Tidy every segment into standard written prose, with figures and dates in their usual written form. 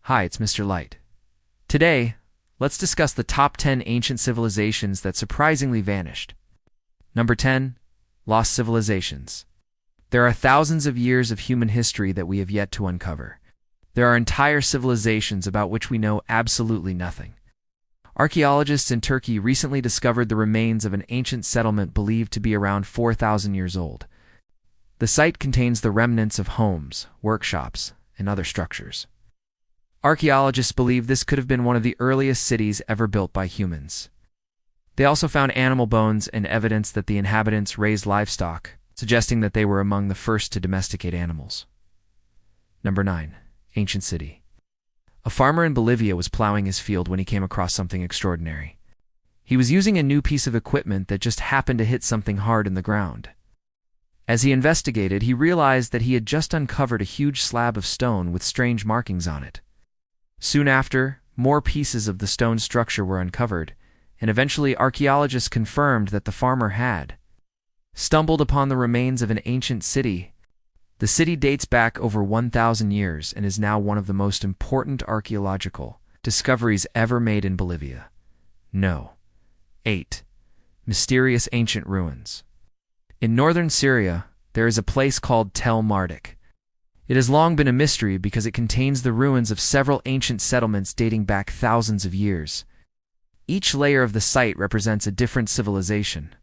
Hi, it's Mr. Light. Today, let's discuss the top 10 ancient civilizations that surprisingly vanished. Number 10. Lost civilizations. There are thousands of years of human history that we have yet to uncover. There are entire civilizations about which we know absolutely nothing. Archaeologists in Turkey recently discovered the remains of an ancient settlement believed to be around 4,000 years old. The site contains the remnants of homes, workshops, and other structures. Archaeologists believe this could have been one of the earliest cities ever built by humans. They also found animal bones and evidence that the inhabitants raised livestock, suggesting that they were among the first to domesticate animals. Number 9. Ancient city. A farmer in Bolivia was plowing his field when he came across something extraordinary. He was using a new piece of equipment that just happened to hit something hard in the ground. As he investigated, he realized that he had just uncovered a huge slab of stone with strange markings on it. Soon after, more pieces of the stone structure were uncovered, and eventually archaeologists confirmed that the farmer had stumbled upon the remains of an ancient city. The city dates back over 1,000 years and is now one of the most important archaeological discoveries ever made in Bolivia. 8. Mysterious ancient ruins. In northern Syria, there is a place called Tel Marduk. It has long been a mystery because it contains the ruins of several ancient settlements dating back thousands of years. Each layer of the site represents a different civilization.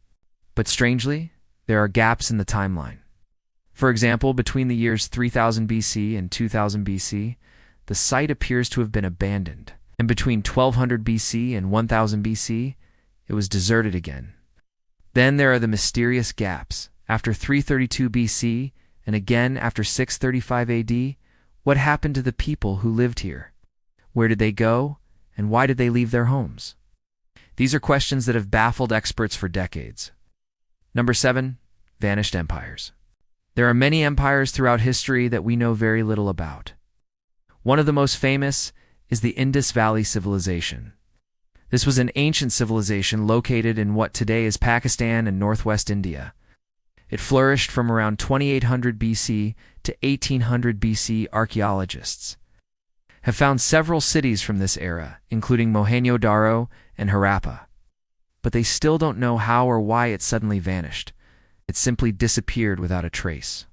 But strangely, there are gaps in the timeline. For example, between the years 3000 BC and 2000 BC, the site appears to have been abandoned. And between 1200 BC and 1000 BC, it was deserted again. Then there are the mysterious gaps. After 332 BC, and again after 635 AD, what happened to the people who lived here? Where did they go, and why did they leave their homes? These are questions that have baffled experts for decades. Number 7. Vanished empires. There are many empires throughout history that we know very little about. One of the most famous is the Indus Valley Civilization. This was an ancient civilization located in what today is Pakistan and northwest India. It flourished from around 2800 BC to 1800 BC. Archaeologists have found several cities from this era, including Mohenjo-Daro and Harappa. But they still don't know how or why it suddenly vanished. It simply disappeared without a trace.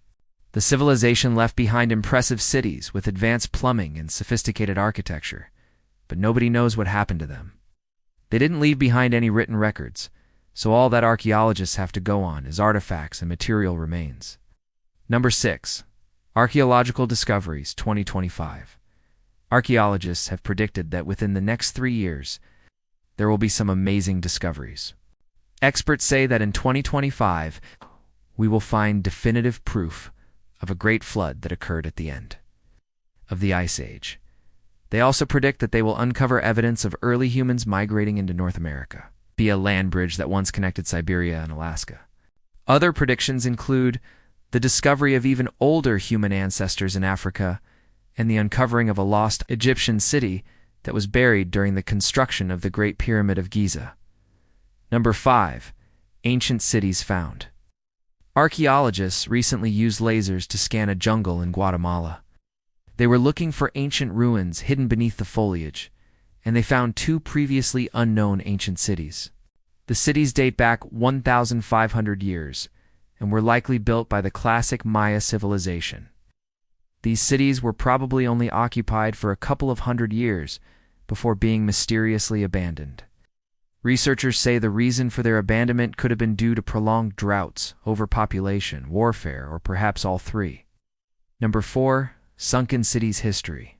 The civilization left behind impressive cities with advanced plumbing and sophisticated architecture, but nobody knows what happened to them. They didn't leave behind any written records, so all that archaeologists have to go on is artifacts and material remains. Number 6. Archaeological Discoveries 2025. Archaeologists have predicted that within the next 3 years, there will be some amazing discoveries. Experts say that in 2025, we will find definitive proof of a great flood that occurred at the end of the Ice Age. They also predict that they will uncover evidence of early humans migrating into North America via a land bridge that once connected Siberia and Alaska. Other predictions include the discovery of even older human ancestors in Africa and the uncovering of a lost Egyptian city that was buried during the construction of the Great Pyramid of Giza. Number 5. Ancient cities found. Archaeologists recently used lasers to scan a jungle in Guatemala. They were looking for ancient ruins hidden beneath the foliage, and they found 2 previously unknown ancient cities. The cities date back 1,500 years and were likely built by the classic Maya civilization. These cities were probably only occupied for a couple of hundred years before being mysteriously abandoned. Researchers say the reason for their abandonment could have been due to prolonged droughts, overpopulation, warfare, or perhaps all three. Number 4. Sunken cities history.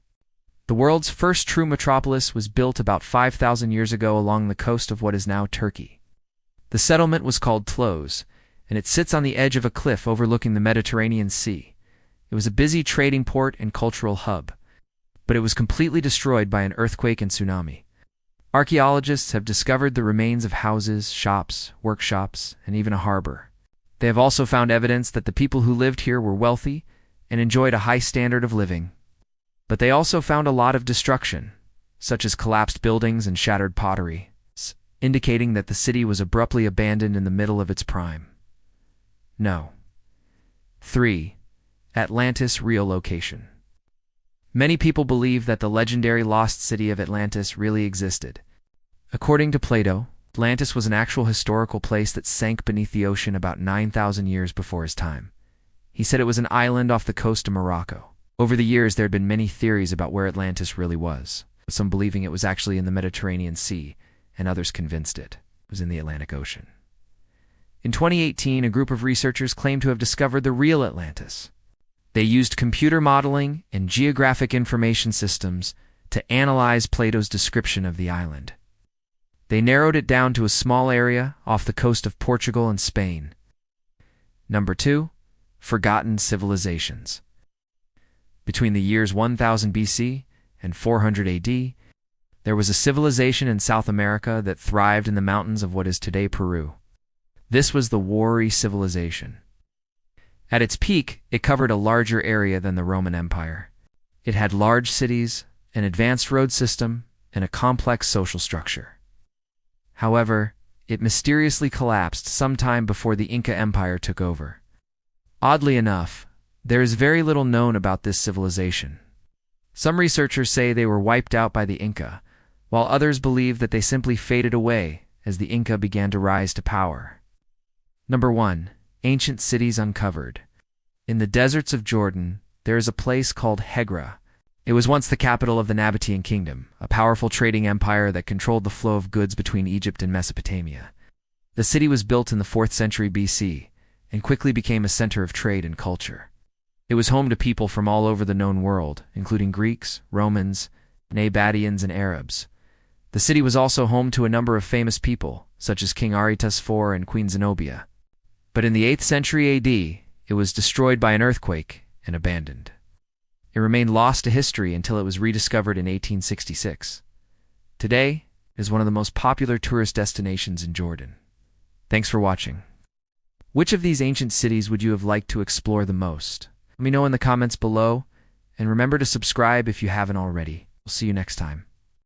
The world's first true metropolis was built about 5,000 years ago along the coast of what is now Turkey. The settlement was called Tlos, and it sits on the edge of a cliff overlooking the Mediterranean Sea. It was a busy trading port and cultural hub, but it was completely destroyed by an earthquake and tsunami. Archaeologists have discovered the remains of houses, shops, workshops, and even a harbor. They have also found evidence that the people who lived here were wealthy and enjoyed a high standard of living. But they also found a lot of destruction, such as collapsed buildings and shattered pottery, indicating that the city was abruptly abandoned in the middle of its prime. 3. Atlantis relocation. Many people believe that the legendary lost city of Atlantis really existed. According to Plato, Atlantis was an actual historical place that sank beneath the ocean about 9,000 years before his time. He said it was an island off the coast of Morocco. Over the years, there had been many theories about where Atlantis really was, with some believing it was actually in the Mediterranean Sea, and others convinced it was in the Atlantic Ocean. In 2018, a group of researchers claimed to have discovered the real Atlantis. They used computer modeling and geographic information systems to analyze Plato's description of the island. They narrowed it down to a small area off the coast of Portugal and Spain. Number 2. Forgotten civilizations. Between the years 1000 BC and 400 AD, there was a civilization in South America that thrived in the mountains of what is today Peru. This was the eerie civilization. At its peak, it covered a larger area than the Roman Empire. It had large cities, an advanced road system, and a complex social structure. However, it mysteriously collapsed sometime before the Inca Empire took over. Oddly enough, there is very little known about this civilization. Some researchers say they were wiped out by the Inca, while others believe that they simply faded away as the Inca began to rise to power. Number 1. Ancient cities uncovered. In the deserts of Jordan, there is a place called Hegra. It was once the capital of the Nabatean kingdom, a powerful trading empire that controlled the flow of goods between Egypt and Mesopotamia. The city was built in the 4th century BC and quickly became a center of trade and culture. It was home to people from all over the known world, including Greeks, Romans, Nabateans, and Arabs. The city was also home to a number of famous people, such as King Aretas IV and Queen Zenobia. But in the 8th century AD, it was destroyed by an earthquake and abandoned. It remained lost to history until it was rediscovered in 1866. Today, it is one of the most popular tourist destinations in Jordan. Thanks for watching. Which of these ancient cities would you have liked to explore the most? Let me know in the comments below, and remember to subscribe if you haven't already. We'll see you next time.